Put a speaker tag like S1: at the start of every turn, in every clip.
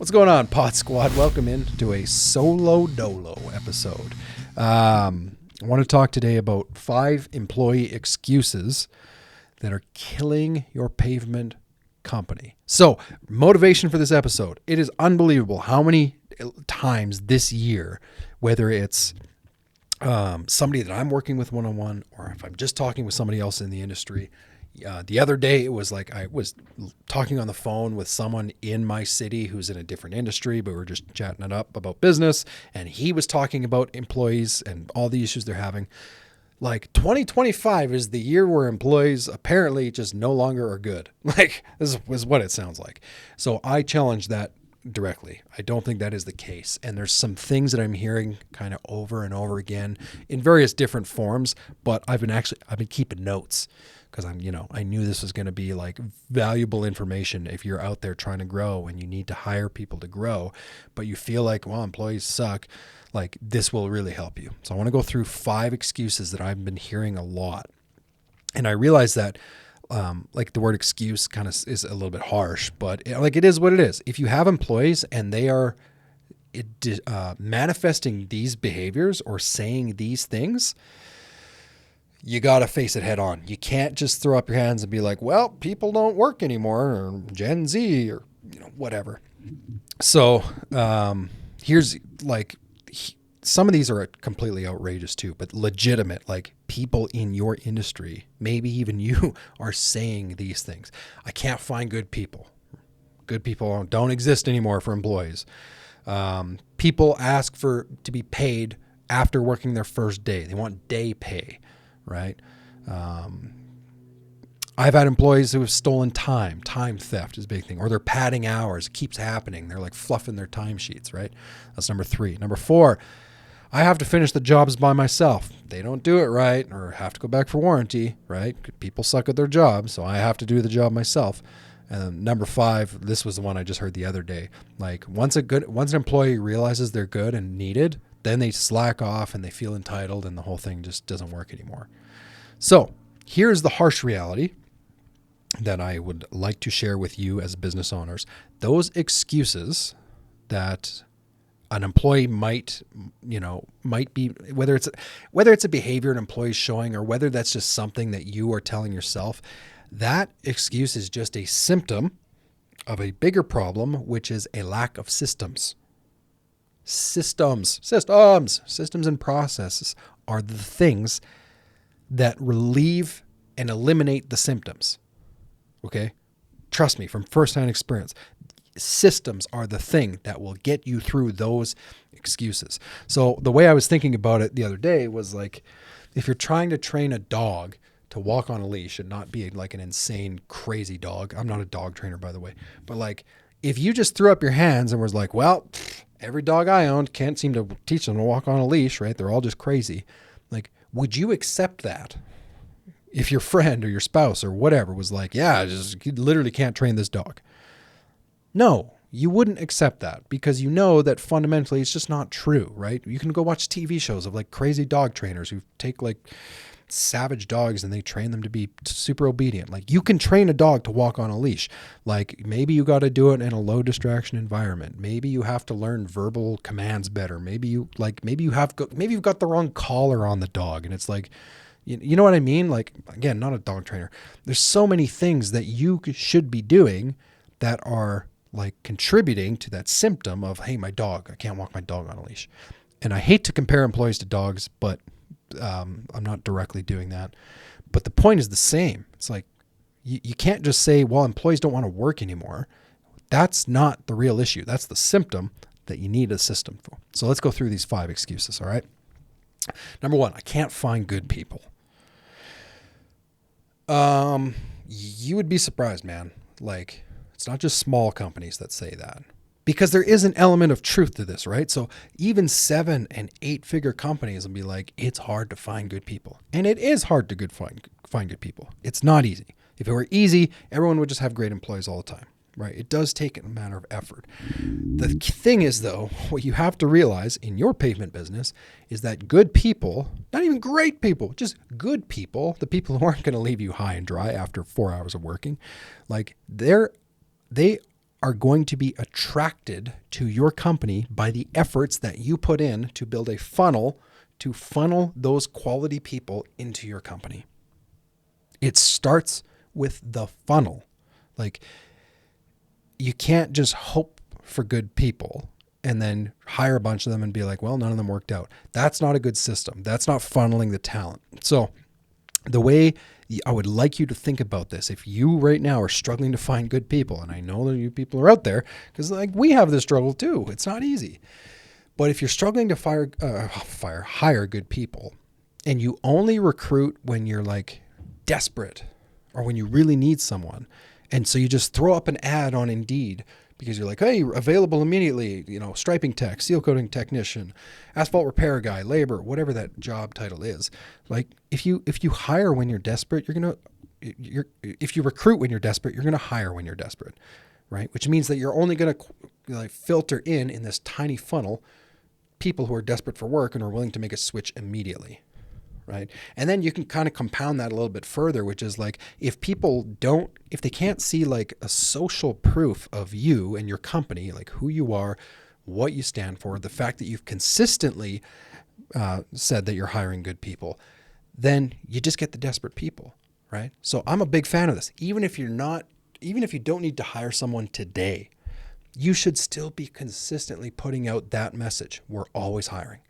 S1: What's going on, Pod Squad? Welcome in to a solo dolo episode. I want to talk today about 5 employee excuses that are killing your pavement company. So, motivation for this episode. It is unbelievable how many times this year, whether it's somebody that I'm working with one-on-one, or if I'm just talking with somebody else in the industry. The other day, it was like I was talking on the phone with someone in my city who's in a different industry, but we were just chatting it up about business. And he was talking about employees and all the issues they're having. Like 2025 is the year where employees apparently just no longer are good. Like this is what it sounds like. So I challenge that directly. I don't think that is the case. And there's some things that I'm hearing kind of over and over again in various different forms, but I've been keeping notes. Because I knew this was going to be like valuable information if you're out there trying to grow and you need to hire people to grow, but you feel like, well, employees suck. Like this will really help you. So I want to go through 5 excuses that I've been hearing a lot. And I realize that like the word excuse kind of is a little bit harsh, but it is what it is. If you have employees and they are manifesting these behaviors or saying these things, you got to face it head on. You can't just throw up your hands and be like, well, people don't work anymore, or Gen Z, or whatever. So here's some of these are completely outrageous too, but legitimate, like people in your industry, maybe even you, are saying these things. I can't find good people. Good people don't exist anymore for employees. People ask to be paid after working their first day. They want day pay. Right. I've had employees who have stolen time. Time theft is a big thing. Or they're padding hours. It keeps happening. They're like fluffing their timesheets, right? That's number 3. Number 4, I have to finish the jobs by myself. They don't do it right or have to go back for warranty, right? People suck at their jobs, so I have to do the job myself. And number 5, this was the one I just heard the other day. Like once an employee realizes they're good and needed, then they slack off and they feel entitled and the whole thing just doesn't work anymore. So here's the harsh reality that I would like to share with you as business owners. Those excuses that an employee might be, whether it's a behavior an employee's showing or whether that's just something that you are telling yourself, that excuse is just a symptom of a bigger problem, which is a lack of systems. Systems and processes are the things that relieve and eliminate the symptoms. Okay? Trust me, from firsthand experience, systems are the thing that will get you through those excuses. So the way I was thinking about it the other day was like, if you're trying to train a dog to walk on a leash and not be like an insane, crazy dog. I'm not a dog trainer, by the way, but like if you just threw up your hands and was like, well, every dog I owned can't seem to teach them to walk on a leash, right? They're all just crazy. Like, would you accept that if your friend or your spouse or whatever was like, yeah, you literally can't train this dog? No, you wouldn't accept that because you know that fundamentally it's just not true, right? You can go watch TV shows of like crazy dog trainers who take like savage dogs and they train them to be super obedient. Like you can train a dog to walk on a leash. Like maybe you got to do it in a low distraction environment. Maybe you have to learn verbal commands better. Maybe you've got the wrong collar on the dog. And it's like, you know what I mean? Like, again, not a dog trainer. There's so many things that you should be doing that are like contributing to that symptom of, hey, my dog, I can't walk my dog on a leash. And I hate to compare employees to dogs, but I'm not directly doing that, but the point is the same. It's like, you can't just say, well, employees don't want to work anymore. That's not the real issue. That's the symptom that you need a system for. So let's go through these 5 excuses. All right. Number 1, I can't find good people. You would be surprised, man. Like it's not just small companies that say that. Because there is an element of truth to this, right? So even 7- and 8-figure companies will be like, it's hard to find good people. And it is hard to find good people. It's not easy. If it were easy, everyone would just have great employees all the time, right? It does take a matter of effort. The thing is, though, what you have to realize in your pavement business is that good people, not even great people, just good people, the people who aren't going to leave you high and dry after 4 hours of working, like they are going to be attracted to your company by the efforts that you put in to build a funnel to funnel those quality people into your company. It starts with the funnel. Like, you can't just hope for good people and then hire a bunch of them and be like, well, none of them worked out. That's not a good system. That's not funneling the talent. So the way I would like you to think about this, if you right now are struggling to find good people, and I know that you people are out there, because like we have this struggle too. It's not easy. But if you're struggling to hire good people, and you only recruit when you're like desperate or when you really need someone, and so you just throw up an ad on Indeed because you're like, hey, available immediately, striping tech, seal coating technician, asphalt repair guy, labor, whatever that job title is. Like if you hire when you're desperate, if you recruit when you're desperate, you're going to hire when you're desperate, right? Which means that you're only going to filter in this tiny funnel people who are desperate for work and are willing to make a switch immediately. Right. And then you can kind of compound that a little bit further, which is like, if they can't see like a social proof of you and your company, like who you are, what you stand for, the fact that you've consistently said that you're hiring good people, then you just get the desperate people. Right. So I'm a big fan of this. Even if you don't need to hire someone today, you should still be consistently putting out that message. We're always hiring.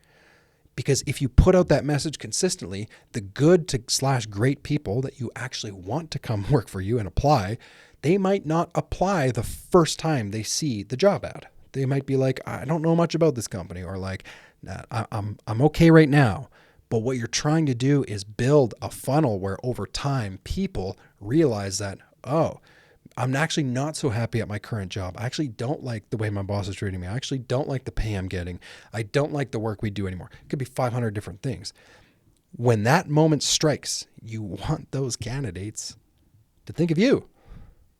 S1: Because if you put out that message consistently, the good to / great people that you actually want to come work for you and apply, they might not apply the first time they see the job ad. They might be like, I don't know much about this company, or like, nah, I'm okay right now. But what you're trying to do is build a funnel where over time people realize that, oh, I'm actually not so happy at my current job. I actually don't like the way my boss is treating me. I actually don't like the pay I'm getting. I don't like the work we do anymore. It could be 500 different things. When that moment strikes, you want those candidates to think of you.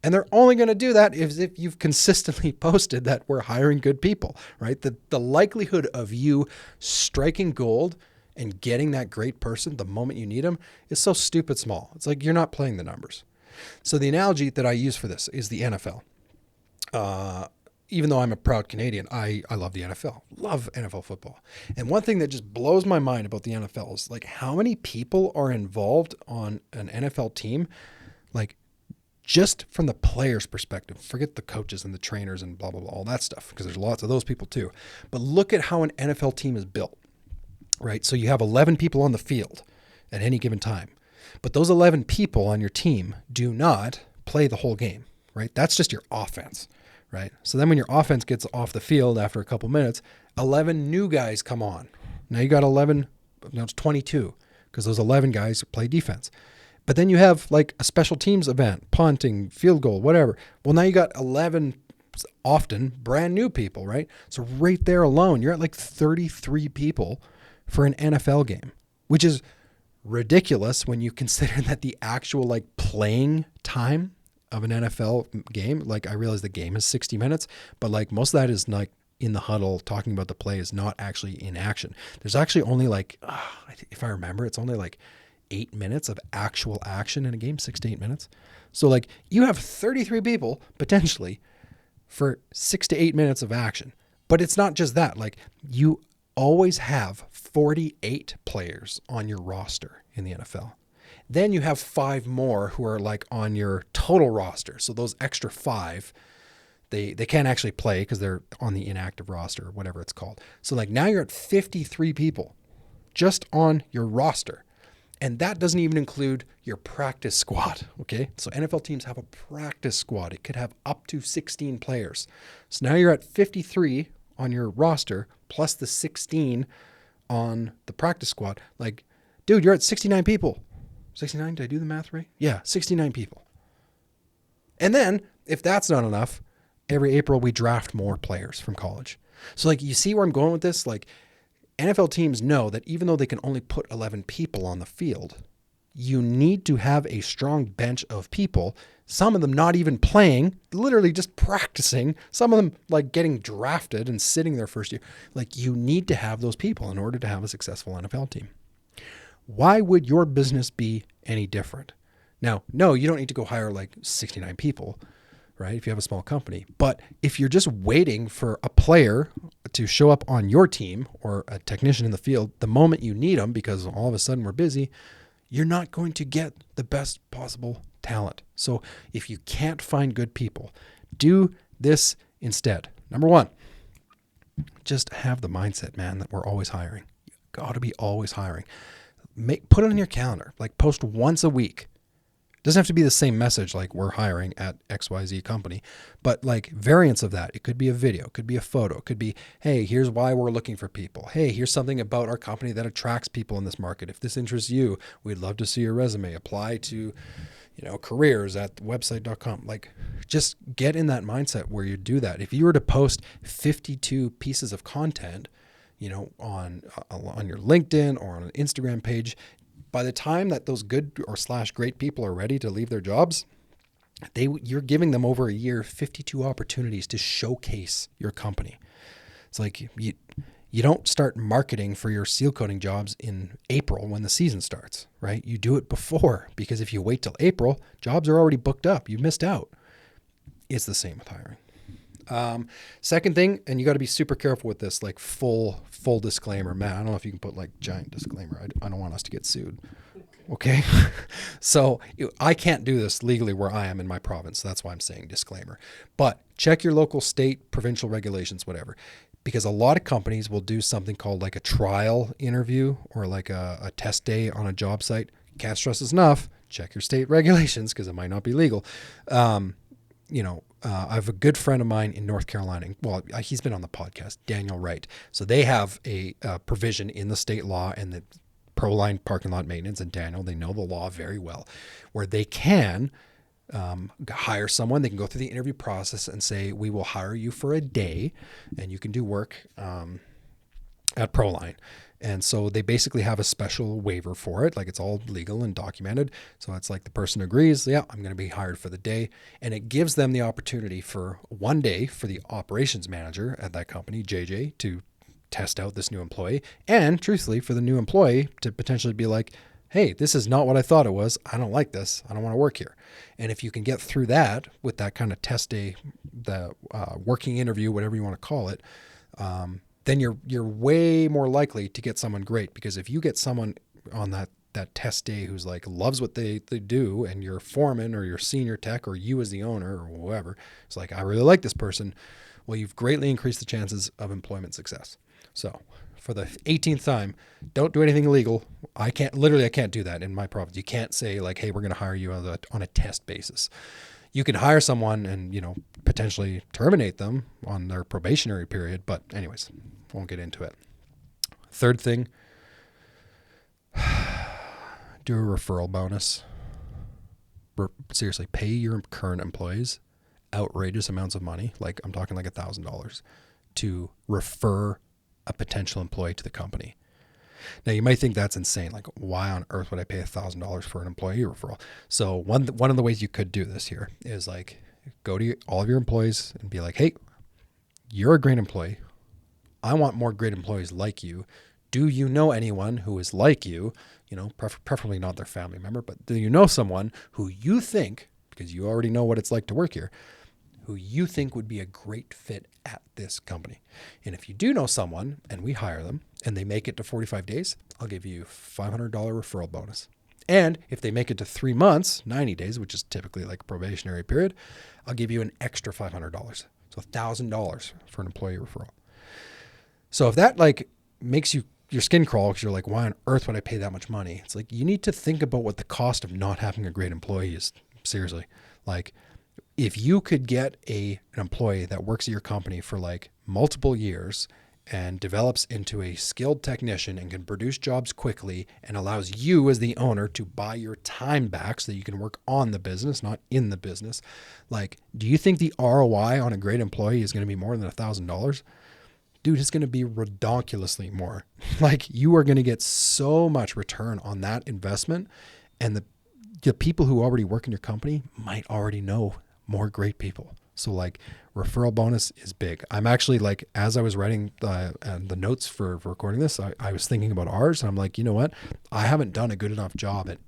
S1: And they're only going to do that if you've consistently posted that we're hiring good people, right? The likelihood of you striking gold and getting that great person the moment you need them is so stupid small. It's like you're not playing the numbers. So the analogy that I use for this is the NFL. Even though I'm a proud Canadian, I love the NFL, love NFL football. And one thing that just blows my mind about the NFL is like how many people are involved on an NFL team, like just from the player's perspective. Forget the coaches and the trainers and blah, blah, blah, all that stuff, because there's lots of those people too. But look at how an NFL team is built, right? So you have 11 people on the field at any given time. But those 11 people on your team do not play the whole game, right? That's just your offense, right? So then when your offense gets off the field after a couple minutes, 11 new guys come on. Now you got 11, it's 22, because those 11 guys play defense. But then you have like a special teams event, punting, field goal, whatever. Well, now you got 11 often brand new people, right? So right there alone, you're at like 33 people for an NFL game, which is ridiculous when you consider that the actual like playing time of an NFL game, like I realize the game is 60 minutes, but like most of that is like in the huddle talking about the play, is not actually in action. There's actually only like, if I remember, it's only like 8 minutes of actual action in a game, 6 to 8 minutes. So like you have 33 people potentially for 6 to 8 minutes of action, but it's not just that. Like you always have 48 players on your roster in the NFL. Then you have 5 more who are like on your total roster. So those extra 5, they can't actually play because they're on the inactive roster or whatever it's called. So like now you're at 53 people just on your roster. And that doesn't even include your practice squad, okay? So NFL teams have a practice squad. It could have up to 16 players. So now you're at 53 on your roster plus the 16 on the practice squad. Like, dude, you're at 69 people. 69? Did I do the math right? Yeah, 69 people. And then if that's not enough, every April we draft more players from college. So like, you see where I'm going with this? Like NFL teams know that even though they can only put 11 people on the field, you need to have a strong bench of people, some of them not even playing, literally just practicing, some of them like getting drafted and sitting their first year. Like you need to have those people in order to have a successful NFL team. Why would your business be any different? Now, no, you don't need to go hire like 69 people, right? If you have a small company. But if you're just waiting for a player to show up on your team or a technician in the field the moment you need them because all of a sudden we're busy, you're not going to get the best possible talent. So if you can't find good people, do this instead. Number one, just have the mindset, man, that we're always hiring. You got to be always hiring. Put it on your calendar, like post once a week. Doesn't have to be the same message like we're hiring at XYZ company, but like variants of that. It could be a video, it could be a photo, it could be, hey, here's why we're looking for people. Hey, here's something about our company that attracts people in this market. If this interests you, we'd love to see your resume. Apply to, careers at website.com. Like just get in that mindset where you do that. If you were to post 52 pieces of content, on your LinkedIn or on an Instagram page, by the time that those good or / great people are ready to leave their jobs, you're giving them over a year 52 opportunities to showcase your company. It's like you don't start marketing for your seal coating jobs in April when the season starts, right? You do it before, because if you wait till April, jobs are already booked up. You missed out. It's the same with hiring. Second thing, and you got to be super careful with this, like full disclaimer. Matt, I don't know if you can put like giant disclaimer. I don't want us to get sued. Okay. So I can't do this legally where I am in my province. That's why I'm saying disclaimer, but check your local, state, provincial regulations, whatever, because a lot of companies will do something called like a trial interview or like a test day on a job site. Can't stress this enough. Check your state regulations because it might not be legal. I have a good friend of mine in North Carolina. Well, he's been on the podcast, Daniel Wright. So they have a provision in the state law and the ProLine parking lot maintenance, and Daniel, they know the law very well, where they can hire someone. They can go through the interview process and say, we will hire you for a day and you can do work at ProLine. And so they basically have a special waiver for it. Like it's all legal and documented. So it's like the person agrees, yeah, I'm going to be hired for the day. And it gives them the opportunity for one day for the operations manager at that company, JJ, to test out this new employee. And truthfully, for the new employee to potentially be like, hey, this is not what I thought it was. I don't like this. I don't want to work here. And if you can get through that with that kind of test day, the working interview, whatever you want to call it, then you're way more likely to get someone great. Because if you get someone on that test day who's like loves what they do, and your foreman or your senior tech or you as the owner or whoever, it's like, I really like this person. Well, you've greatly increased the chances of employment success. So for the 18th time, don't do anything illegal. I can't do that in my province. You can't say like, hey, we're going to hire you on a test basis. You can hire someone and, potentially terminate them on their probationary period. But anyways, won't get into it. Third thing, do a referral bonus. Seriously, pay your current employees outrageous amounts of money. Like I'm talking like $1,000 to refer a potential employee to the company. Now you might think that's insane. Like why on earth would I pay $1,000 for an employee referral? So one of the ways you could do this here is like go to all of your employees and be like, hey, you're a great employee. I want more great employees like you. Do you know anyone who is like you? Preferably not their family member, but do you know someone who you think, because you already know what it's like to work here, who you think would be a great fit at this company? And if you do know someone and we hire them and they make it to 45 days, I'll give you $500 referral bonus. And if they make it to 3 months, 90 days, which is typically like a probationary period, I'll give you an extra $500. So $1,000 for an employee referral. So if that like makes your skin crawl because you're like, why on earth would I pay that much money? It's like, you need to think about what the cost of not having a great employee is. Seriously. Like if you could get an employee that works at your company for like multiple years and develops into a skilled technician and can produce jobs quickly and allows you as the owner to buy your time back so that you can work on the business, not in the business. Like, do you think the ROI on a great employee is going to be more than $1,000? Dude, it's going to be ridiculously more. Like you are going to get so much return on that investment. And the people who already work in your company might already know more great people. So like referral bonus is big. I'm actually like, as I was writing the notes for recording this, I was thinking about ours and I'm like, you know what? I haven't done a good enough job at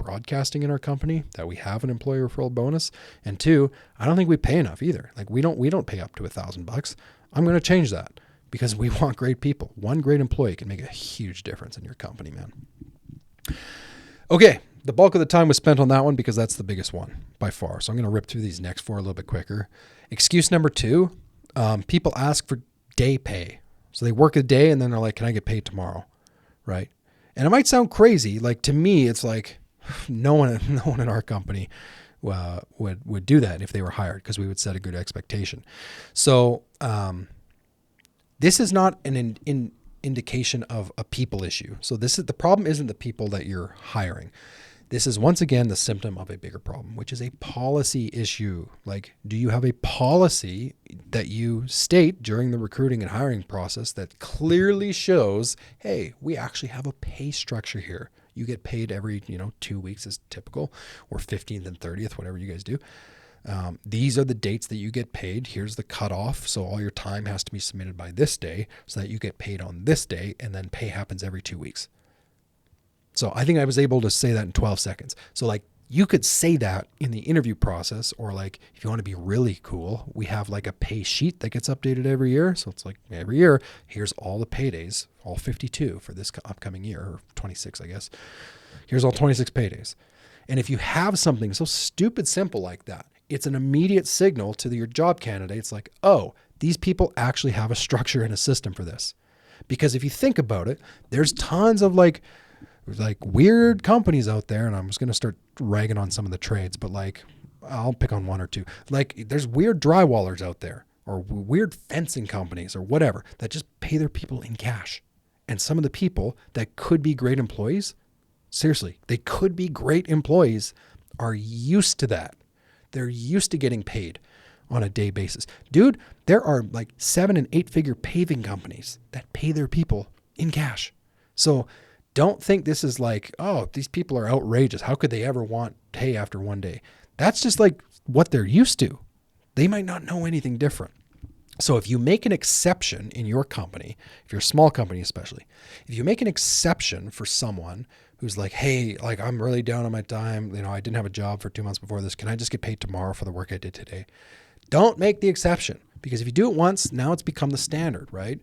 S1: broadcasting in our company that we have an employee referral bonus. And 2, I don't think we pay enough either. Like we don't pay up to $1,000. I'm going to change that because we want great people. One great employee can make a huge difference in your company, man. Okay. The bulk of the time was spent on that one because that's the biggest one by far. So I'm going to rip through these next 4 a little bit quicker. Excuse number 2, people ask for day pay. So they work a day and then they're like, can I get paid tomorrow? Right. And it might sound crazy. Like to me, it's like no one in our company would do that if they were hired because we would set a good expectation. So this is not an indication of a people issue. So the problem isn't the people that you're hiring. This is once again the symptom of a bigger problem, which is a policy issue. Like, do you have a policy that you state during the recruiting and hiring process that clearly shows, hey, we actually have a pay structure here. You get paid every, 2 weeks is typical, or 15th and 30th, whatever you guys do. These are the dates that you get paid. Here's the cutoff. So all your time has to be submitted by this day so that you get paid on this day, and then pay happens every 2 weeks. So I think I was able to say that in 12 seconds. So like you could say that in the interview process, or like if you want to be really cool, we have like a pay sheet that gets updated every year. So it's like every year, here's all the paydays, all 52 for this upcoming year, or 26, I guess. Here's all 26 paydays. And if you have something so stupid simple like that, it's an immediate signal to your job candidates like, oh, these people actually have a structure and a system for this. Because if you think about it, there's tons of like weird companies out there, and I'm just going to start ragging on some of the trades, but like I'll pick on 1 or 2. Like there's weird drywallers out there, or weird fencing companies or whatever that just pay their people in cash. And some of the people that could be great employees, seriously, they could be great employees, are used to that. They're used to getting paid on a day basis. Dude, there are like 7- and 8-figure paving companies that pay their people in cash. So don't think this is like, oh, these people are outrageous. How could they ever want pay after 1 day? That's just like what they're used to. They might not know anything different. So if you make an exception in your company, if you're a small company especially, if you make an exception for someone who's like, hey, like I'm really down on my time, I didn't have a job for 2 months before this. Can I just get paid tomorrow for the work I did today? Don't make the exception, because if you do it once, now it's become the standard, right?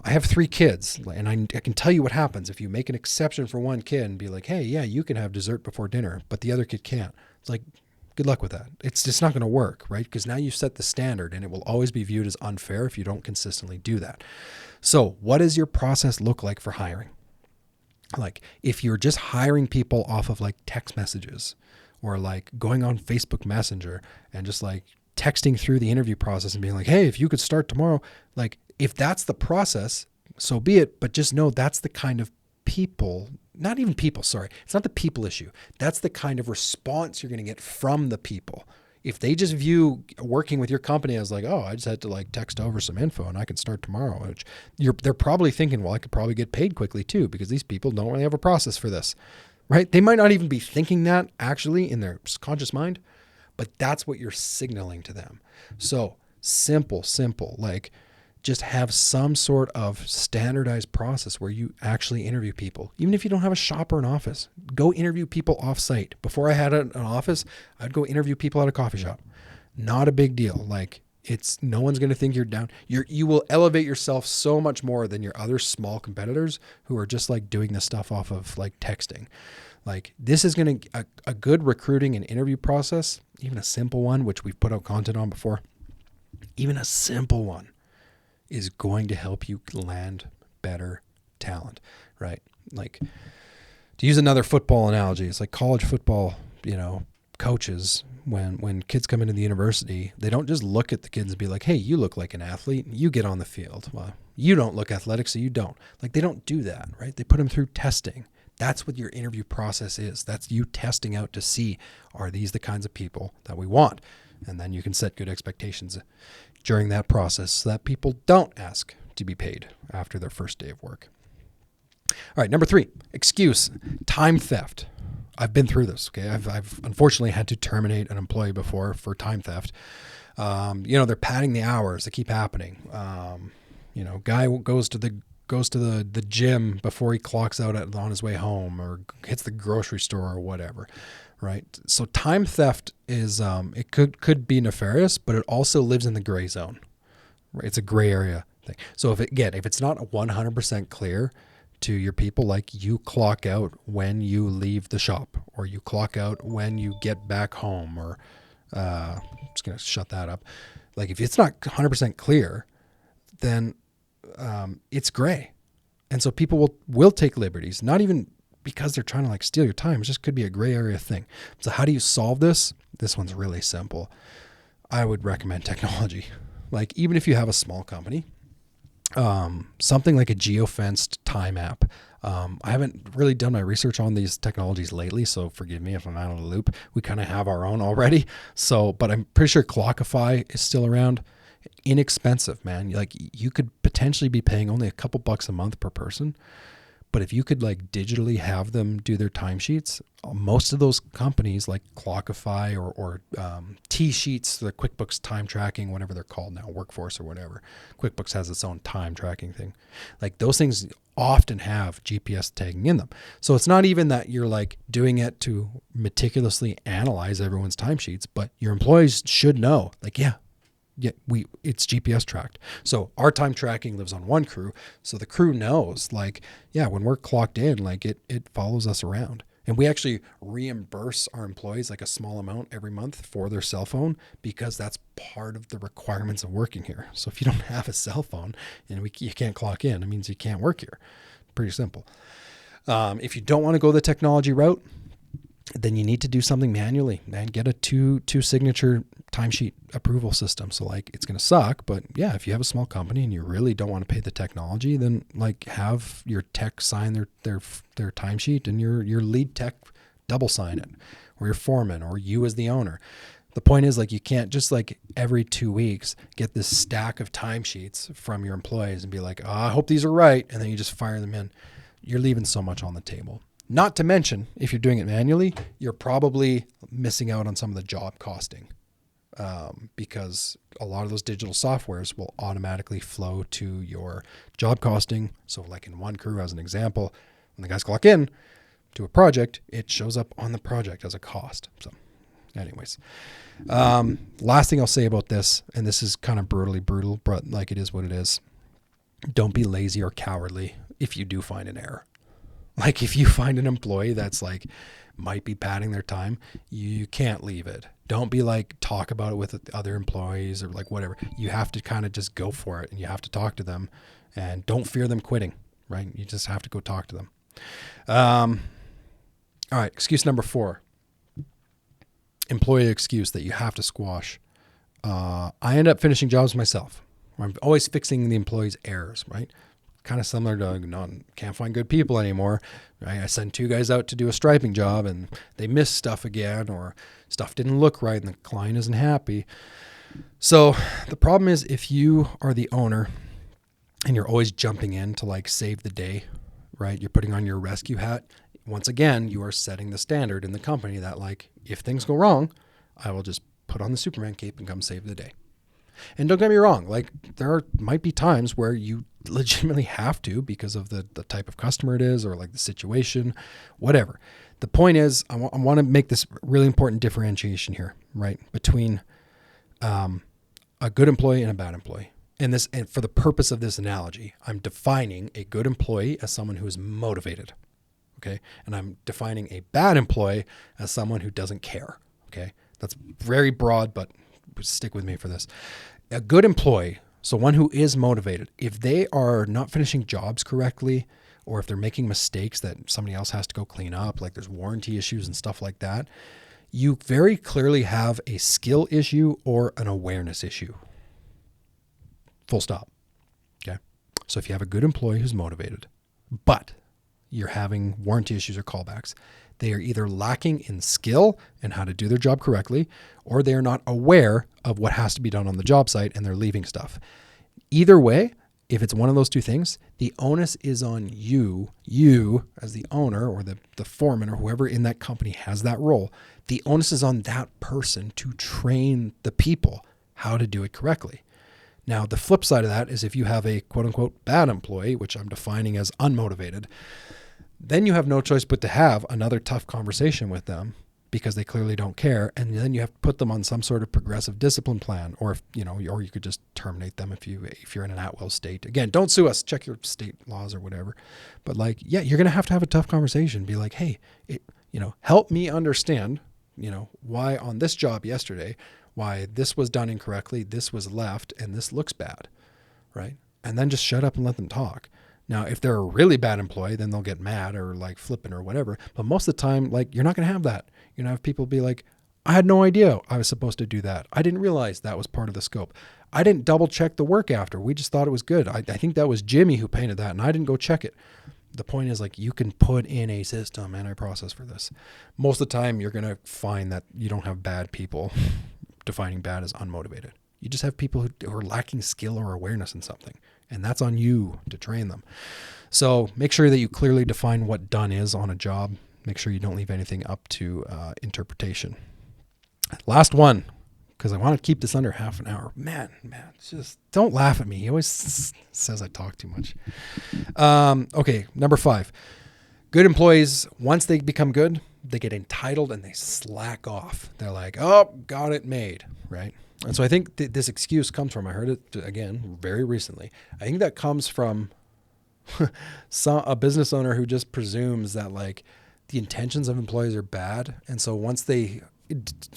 S1: I have 3 kids, and I can tell you what happens if you make an exception for one kid and be like, hey, yeah, you can have dessert before dinner, but the other kid can't. It's like, good luck with that. It's just not going to work, right? Because now you've set the standard, and it will always be viewed as unfair if you don't consistently do that. So what does your process look like for hiring? Like if you're just hiring people off of like text messages, or like going on Facebook Messenger and just like texting through the interview process and being like, hey, if you could start tomorrow, like if that's the process, so be it. But just know that's the kind of people, not even people, sorry. It's not the people issue. That's the kind of response you're going to get from the people. If they just view working with your company as like, oh, I just had to like text over some info and I can start tomorrow, which they're probably thinking, well, I could probably get paid quickly too, because these people don't really have a process for this, right? They might not even be thinking that actually in their conscious mind, but that's what you're signaling to them. So simple, like just have some sort of standardized process where you actually interview people. Even if you don't have a shop or an office, go interview people off-site. Before I had an office, I'd go interview people at a coffee shop. Not a big deal. Like no one's going to think you're down. You will elevate yourself so much more than your other small competitors who are just like doing this stuff off of like texting. Like this is going to, a good recruiting and interview process, even a simple one, which we've put out content on before, even a simple one is going to help you land better talent, right? Like to use another football analogy, it's like college football, coaches, when kids come into the university, they don't just look at the kids and be like, hey, you look like an athlete, you get on the field. Well, you don't look athletic, so you don't. Like they don't do that, right? They put them through testing. That's what your interview process is. That's you testing out to see, are these the kinds of people that we want? And then you can set good expectations during that process so that people don't ask to be paid after their first day of work. All right, number 3, excuse, time theft. I've been through this, okay? I've unfortunately had to terminate an employee before for time theft. They're padding the hours. They keep happening. Guy goes to the goes to the gym before he clocks out on his way home, or hits the grocery store or whatever, right? So time theft is it could be nefarious, but it also lives in the gray zone. Right? It's a gray area thing. So if it's not 100% clear to your people, like you clock out when you leave the shop, or you clock out when you get back home, or I'm just gonna shut that up. Like if it's not 100% clear, then it's gray. And so people will take liberties, not even because they're trying to like steal your time. It just could be a gray area thing. So how do you solve this? This one's really simple. I would recommend technology. Like even if you have a small company, something like a geofenced time app. I haven't really done my research on these technologies lately, so forgive me if I'm out of the loop. We kind of have our own already. So, but I'm pretty sure Clockify is still around. Inexpensive, man. Like you could potentially be paying only a couple bucks a month per person. But if you could like digitally have them do their timesheets, most of those companies like Clockify or T-Sheets, the QuickBooks time tracking, whatever they're called now, Workforce or whatever. QuickBooks has its own time tracking thing. Like those things often have GPS tagging in them. So it's not even that you're like doing it to meticulously analyze everyone's timesheets, but your employees should know, like, it's GPS tracked. So our time tracking lives on one crew. So the crew knows, like, yeah, when we're clocked in, like it follows us around. And we actually reimburse our employees like a small amount every month for their cell phone, because that's part of the requirements of working here. So if you don't have a cell phone and you can't clock in, it means you can't work here. Pretty simple. If you don't want to go the technology route, then you need to do something manually and get a two signature timesheet approval system. So like it's going to suck, but yeah, if you have a small company and you really don't want to pay the technology, then like have your tech sign their timesheet, and your lead tech double sign it, or your foreman, or you as the owner. The point is, like, you can't just like every 2 weeks get this stack of timesheets from your employees and be like, oh, I hope these are right, and then you just fire them in. You're leaving so much on the table. Not to mention, if you're doing it manually, you're probably missing out on some of the job costing, because a lot of those digital softwares will automatically flow to your job costing. So like in one crew, as an example, when the guys clock in to a project, it shows up on the project as a cost. So anyways, last thing I'll say about this, and this is kind of brutally brutal, but like it is what it is. Don't be lazy or cowardly if you do find an error. Like if you find an employee that's like might be padding their time, you can't leave it. Don't be like talk about it with other employees or like whatever. You have to kind of just go for it, and you have to talk to them, and don't fear them quitting, right? You just have to go talk to them. All right. Excuse number 4, employee excuse that you have to squash. I end up finishing jobs myself. I'm always fixing the employee's errors, right? Kind of similar to can't find good people anymore. Right? I send 2 guys out to do a striping job and they miss stuff again, or stuff didn't look right and the client isn't happy. So the problem is, if you are the owner and you're always jumping in to like save the day, right? You're putting on your rescue hat. Once again, you are setting the standard in the company that like, if things go wrong, I will just put on the Superman cape and come save the day. And don't get me wrong, like might be times where you legitimately have to, because of the type of customer it is, or like the situation, whatever. The point is, I want to make this really important differentiation here, right? Between a good employee and a bad employee. And for the purpose of this analogy, I'm defining a good employee as someone who is motivated. Okay. And I'm defining a bad employee as someone who doesn't care. Okay. That's very broad, but stick with me for this. A good employee, so one who is motivated, if they are not finishing jobs correctly, or if they're making mistakes that somebody else has to go clean up, like there's warranty issues and stuff like that, you very clearly have a skill issue or an awareness issue. Full stop. Okay. So if you have a good employee who's motivated, but you're having warranty issues or callbacks, they are either lacking in skill and how to do their job correctly, or they are not aware of what has to be done on the job site and they're leaving stuff. Either way, if it's one of those 2 things, the onus is on you as the owner, or the foreman, or whoever in that company has that role. The onus is on that person to train the people how to do it correctly. Now, the flip side of that is if you have a quote unquote bad employee, which I'm defining as unmotivated, then you have no choice but to have another tough conversation with them because they clearly don't care. And then you have to put them on some sort of progressive discipline plan, or if, or you could just terminate them if you're in an at-will state. Again, don't sue us, check your state laws or whatever. But you're going to have a tough conversation. Be like, hey, help me understand, why on this job yesterday, why this was done incorrectly, this was left, and this looks bad, right? And then just shut up and let them talk. Now, if they're a really bad employee, then they'll get mad or flippant or whatever. But most of the time, you're not going to have that. You're going to have people be like, I had no idea I was supposed to do that. I didn't realize that was part of the scope. I didn't double check the work after. We just thought it was good. I think that was Jimmy who painted that, and I didn't go check it. The point is, you can put in a system and a process for this. Most of the time, you're going to find that you don't have bad people defining bad as unmotivated. You just have people who are lacking skill or awareness in something, and that's on you to train them. So make sure that you clearly define what done is on a job. Make sure you don't leave anything up to interpretation. Last one, because I want to keep this under half an hour. Man, just don't laugh at me. He always says I talk too much. Okay, number 5. Good employees, once they become good, they get entitled and they slack off. They're like, oh, got it made, right? And so I think this excuse comes from, I heard it again very recently. I think that comes from a business owner who just presumes that the intentions of employees are bad. And so once they,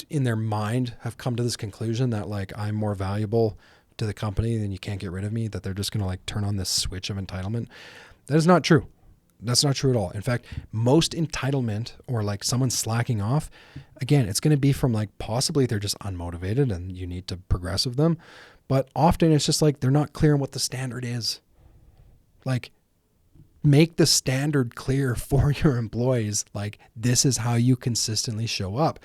S1: in their mind, have come to this conclusion that I'm more valuable to the company and you can't get rid of me, that they're just going to turn on this switch of entitlement. That is not true. That's not true at all. In fact, most entitlement or someone slacking off, again, it's going to be from possibly they're just unmotivated and you need to progress with them. But often it's just they're not clear on what the standard is. Make the standard clear for your employees. This is how you consistently show up.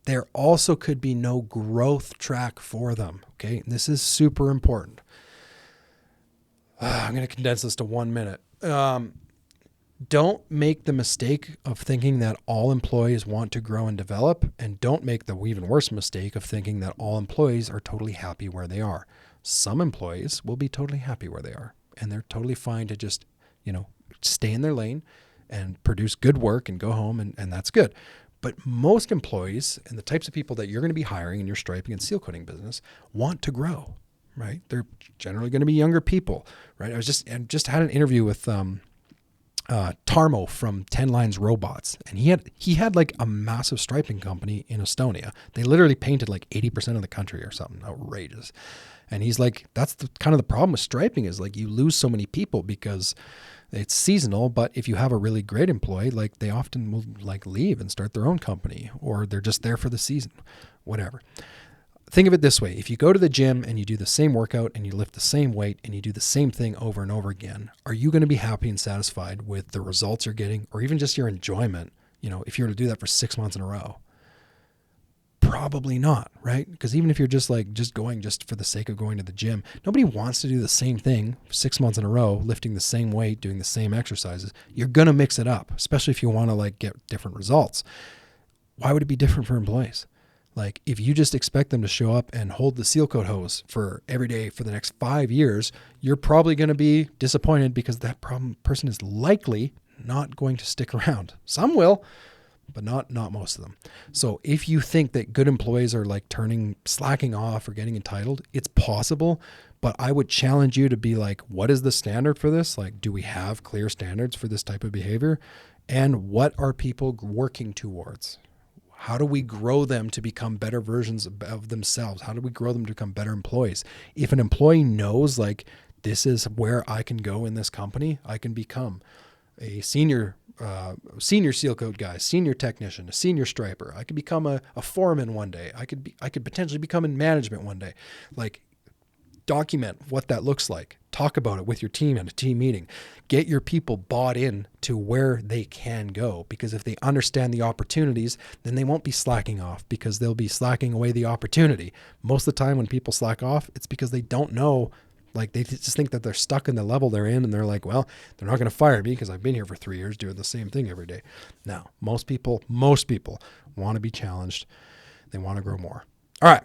S1: There also could be no growth track for them. Okay. This is super important. I'm going to condense this to 1 minute. Don't make the mistake of thinking that all employees want to grow and develop, and don't make the even worse mistake of thinking that all employees are totally happy where they are. Some employees will be totally happy where they are, and they're totally fine to just, stay in their lane and produce good work and go home, and that's good. But most employees and the types of people that you're going to be hiring in your striping and seal coating business want to grow, right? They're generally going to be younger people, right? I just had an interview with Tarmo from 10 Lines Robots, and he had a massive striping company in Estonia. They literally painted 80% of the country or something outrageous. And he's that's kind of the problem with striping is you lose so many people because it's seasonal. But if you have a really great employee, they often will leave and start their own company, or they're just there for the season, whatever. Think of it this way. If you go to the gym and you do the same workout and you lift the same weight and you do the same thing over and over again, are you going to be happy and satisfied with the results you're getting, or even just your enjoyment, if you were to do that for 6 months in a row? Probably not, right? Because even if you're just going just for the sake of going to the gym, nobody wants to do the same thing 6 months in a row, lifting the same weight, doing the same exercises. You're going to mix it up, especially if you want to get different results. Why would it be different for employees? If you just expect them to show up and hold the seal coat hose for every day for the next 5 years, you're probably going to be disappointed because that person is likely not going to stick around. Some will, but not most of them. So if you think that good employees are slacking off or getting entitled, it's possible, but I would challenge you to be what is the standard for this? Do we have clear standards for this type of behavior? And what are people working towards? How do we grow them to become better versions of themselves? How do we grow them to become better employees? If an employee knows this is where I can go in this company, I can become a senior seal coat guy, senior technician, a senior striper. I could become a foreman one day. I could potentially become in management one day. Document what that looks like. Talk about it with your team at a team meeting. Get your people bought in to where they can go, because if they understand the opportunities, then they won't be slacking off, because they'll be slacking away the opportunity. Most of the time when people slack off, it's because they don't know. They just think that they're stuck in the level they're in, and they're well, they're not going to fire me because I've been here for 3 years doing the same thing every day. Now, most people want to be challenged. They want to grow more. All right.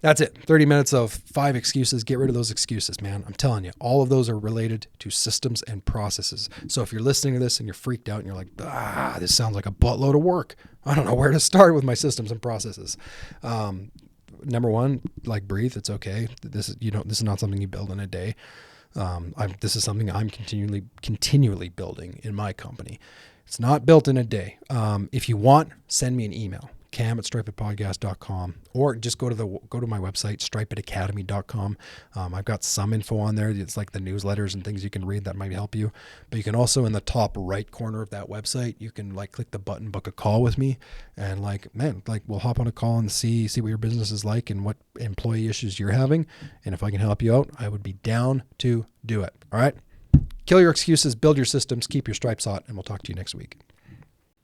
S1: That's it. 30 minutes of 5 excuses. Get rid of those excuses, man. I'm telling you, all of those are related to systems and processes. So if you're listening to this and you're freaked out and you're like, this sounds like a buttload of work. I don't know where to start with my systems and processes. Number one, like breathe. It's okay. This is not something you build in a day. This is something I'm continually building in my company. It's not built in a day. If you want, send me an email, cam@stripedpodcast.com, or just go to my website, stripedacademy.com. I've got some info on there. It's like the newsletters and things you can read that might help you. But you can also, in the top right corner of that website, you can like click the button, book a call with me, and we'll hop on a call and see what your business is like and what employee issues you're having. And if I can help you out, I would be down to do it. All right. Kill your excuses, build your systems, keep your stripes hot, and we'll talk to you next week.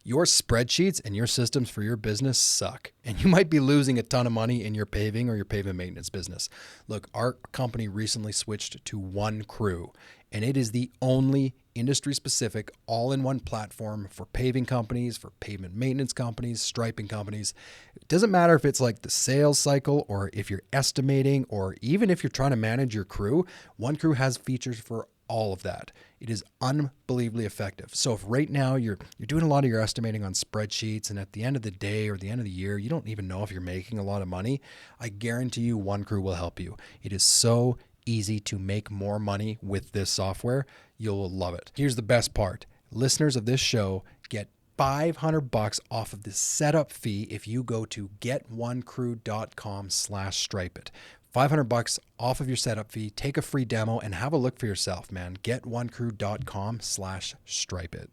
S1: Your spreadsheets and your systems for your business suck, and you might be losing a ton of money in your paving or your pavement maintenance business. Look, our company recently switched to One Crew, and it is the only industry-specific, all-in-one platform for paving companies, for pavement maintenance companies, striping companies. It doesn't matter if it's like the sales cycle or if you're estimating or even if you're trying to manage your crew. One Crew has features for all of that. It is unbelievably effective. So if right now you're doing a lot of your estimating on spreadsheets, and at the end of the day or the end of the year, you don't even know if you're making a lot of money, I guarantee you One Crew will help you. It is so easy to make more money with this software. You'll love it. Here's the best part. Listeners of this show get $500 off of the setup fee if you go to getonecrew.com/stripe it. $500 off of your setup fee. Take a free demo and have a look for yourself, man. getonecrew.com/stripe it.